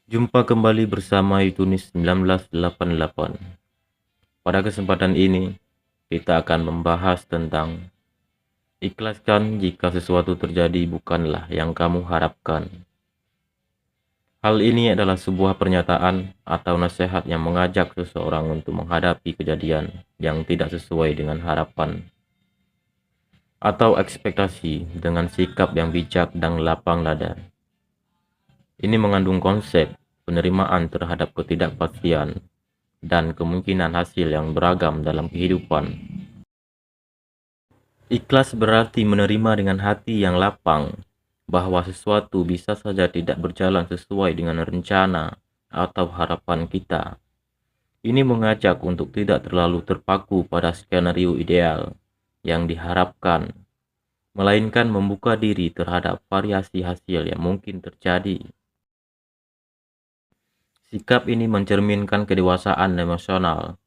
Jumpa kembali bersama Yutunis 1988. Pada kesempatan ini, kita akan membahas tentang ikhlaskan jika sesuatu terjadi bukanlah yang kamu harapkan. Hal ini adalah sebuah pernyataan atau nasihat yang mengajak seseorang untuk menghadapi kejadian yang tidak sesuai dengan harapan atau ekspektasi dengan sikap yang bijak dan lapang dada. Ini mengandung konsep penerimaan terhadap ketidakpastian dan kemungkinan hasil yang beragam dalam kehidupan. Ikhlas berarti menerima dengan hati yang lapang bahwa sesuatu bisa saja tidak berjalan sesuai dengan rencana atau harapan kita. Ini mengajak untuk tidak terlalu terpaku pada skenario ideal yang diharapkan, melainkan membuka diri terhadap variasi hasil yang mungkin terjadi. Sikap ini mencerminkan kedewasaan emosional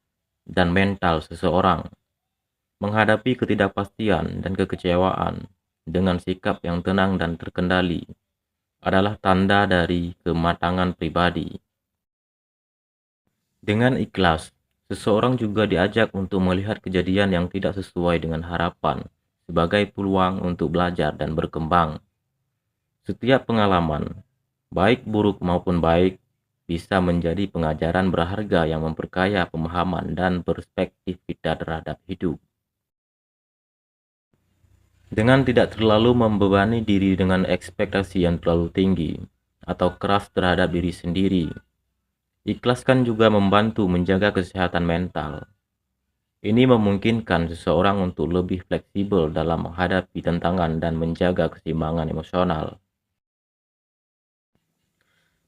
dan mental seseorang. Menghadapi ketidakpastian dan kekecewaan dengan sikap yang tenang dan terkendali adalah tanda dari kematangan pribadi. Dengan ikhlas, seseorang juga diajak untuk melihat kejadian yang tidak sesuai dengan harapan sebagai peluang untuk belajar dan berkembang. Setiap pengalaman, baik buruk maupun baik, bisa menjadi pengajaran berharga yang memperkaya pemahaman dan perspektif kita terhadap hidup. Dengan tidak terlalu membebani diri dengan ekspektasi yang terlalu tinggi atau keras terhadap diri sendiri, ikhlaskan juga membantu menjaga kesehatan mental. Ini memungkinkan seseorang untuk lebih fleksibel dalam menghadapi tantangan dan menjaga keseimbangan emosional.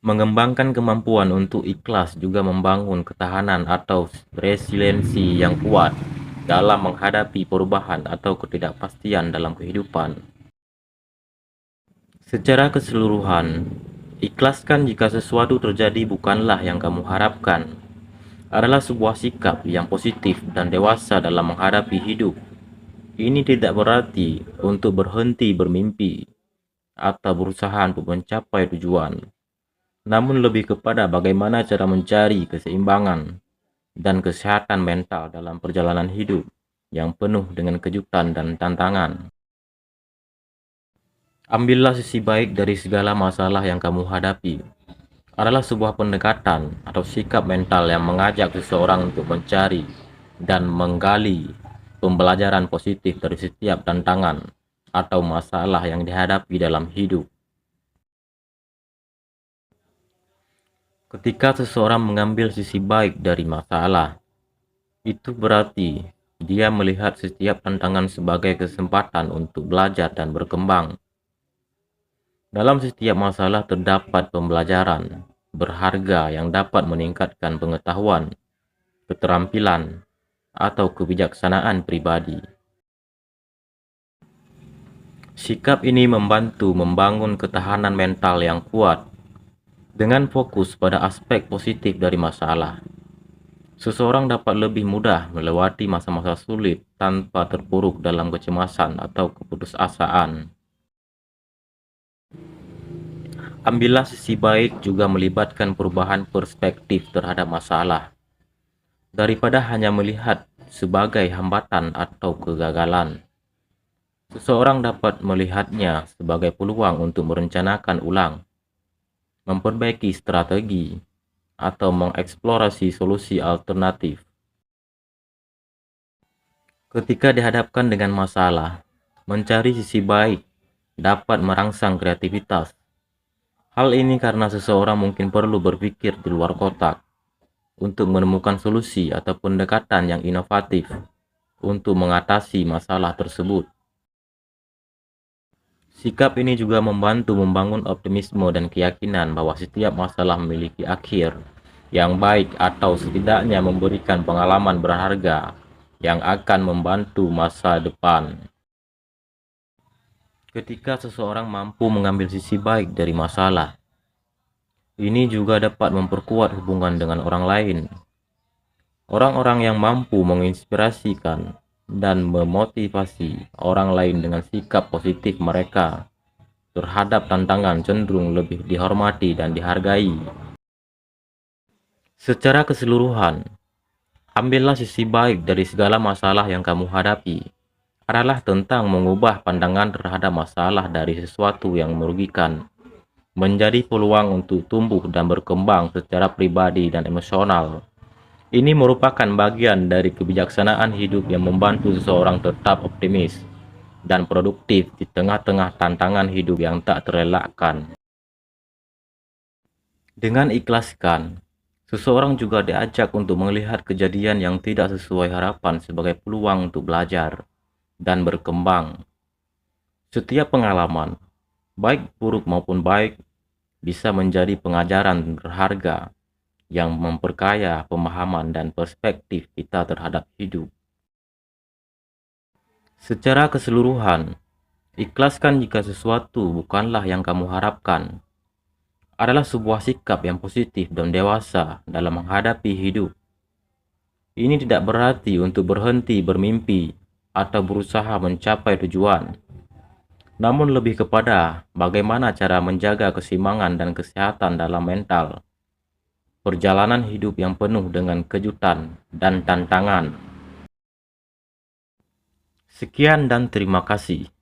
Mengembangkan kemampuan untuk ikhlas juga membangun ketahanan atau resiliensi yang kuat dalam menghadapi perubahan atau ketidakpastian dalam kehidupan. Secara keseluruhan, ikhlaskan jika sesuatu terjadi bukanlah yang kamu harapkan adalah sebuah sikap yang positif dan dewasa dalam menghadapi hidup. Ini tidak berarti untuk berhenti bermimpi atau berusaha untuk mencapai tujuan, namun lebih kepada bagaimana cara mencari keseimbangan dan kesehatan mental dalam perjalanan hidup yang penuh dengan kejutan dan tantangan. Ambillah sisi baik dari segala masalah yang kamu hadapi adalah sebuah pendekatan atau sikap mental yang mengajak seseorang untuk mencari dan menggali pembelajaran positif dari setiap tantangan atau masalah yang dihadapi dalam hidup. Ketika seseorang mengambil sisi baik dari masalah, itu berarti dia melihat setiap tantangan sebagai kesempatan untuk belajar dan berkembang. Dalam setiap masalah terdapat pembelajaran berharga yang dapat meningkatkan pengetahuan, keterampilan, atau kebijaksanaan pribadi. Sikap ini membantu membangun ketahanan mental yang kuat dengan fokus pada aspek positif dari masalah. Seseorang dapat lebih mudah melewati masa-masa sulit tanpa terpuruk dalam kecemasan atau keputusasaan. Ambillah sisi baik juga melibatkan perubahan perspektif terhadap masalah. Daripada hanya melihat sebagai hambatan atau kegagalan, seseorang dapat melihatnya sebagai peluang untuk merencanakan ulang, memperbaiki strategi, atau mengeksplorasi solusi alternatif. Ketika dihadapkan dengan masalah, mencari sisi baik dapat merangsang kreativitas. Hal ini karena seseorang mungkin perlu berpikir di luar kotak untuk menemukan solusi atau pendekatan yang inovatif untuk mengatasi masalah tersebut. Sikap ini juga membantu membangun optimisme dan keyakinan bahwa setiap masalah memiliki akhir yang baik atau setidaknya memberikan pengalaman berharga yang akan membantu masa depan. Ketika seseorang mampu mengambil sisi baik dari masalah, ini juga dapat memperkuat hubungan dengan orang lain. Orang-orang yang mampu menginspirasikan dan memotivasi orang lain dengan sikap positif mereka terhadap tantangan cenderung lebih dihormati dan dihargai. Secara keseluruhan, ambillah sisi baik dari segala masalah yang kamu hadapi adalah tentang mengubah pandangan terhadap masalah dari sesuatu yang merugikan menjadi peluang untuk tumbuh dan berkembang secara pribadi dan emosional. Ini merupakan bagian dari kebijaksanaan hidup yang membantu seseorang tetap optimis dan produktif di tengah-tengah tantangan hidup yang tak terelakkan. Dengan ikhlaskan, seseorang juga diajak untuk melihat kejadian yang tidak sesuai harapan sebagai peluang untuk belajar dan berkembang. Setiap pengalaman, baik buruk maupun baik, bisa menjadi pengajaran berharga yang memperkaya pemahaman dan perspektif kita terhadap hidup. Secara keseluruhan, ikhlaskan jika sesuatu bukanlah yang kamu harapkan adalah sebuah sikap yang positif dan dewasa dalam menghadapi hidup. Ini tidak berarti untuk berhenti bermimpi atau berusaha mencapai tujuan, namun lebih kepada bagaimana cara menjaga keseimbangan dan kesehatan dalam mental perjalanan hidup yang penuh dengan kejutan dan tantangan. Sekian dan terima kasih.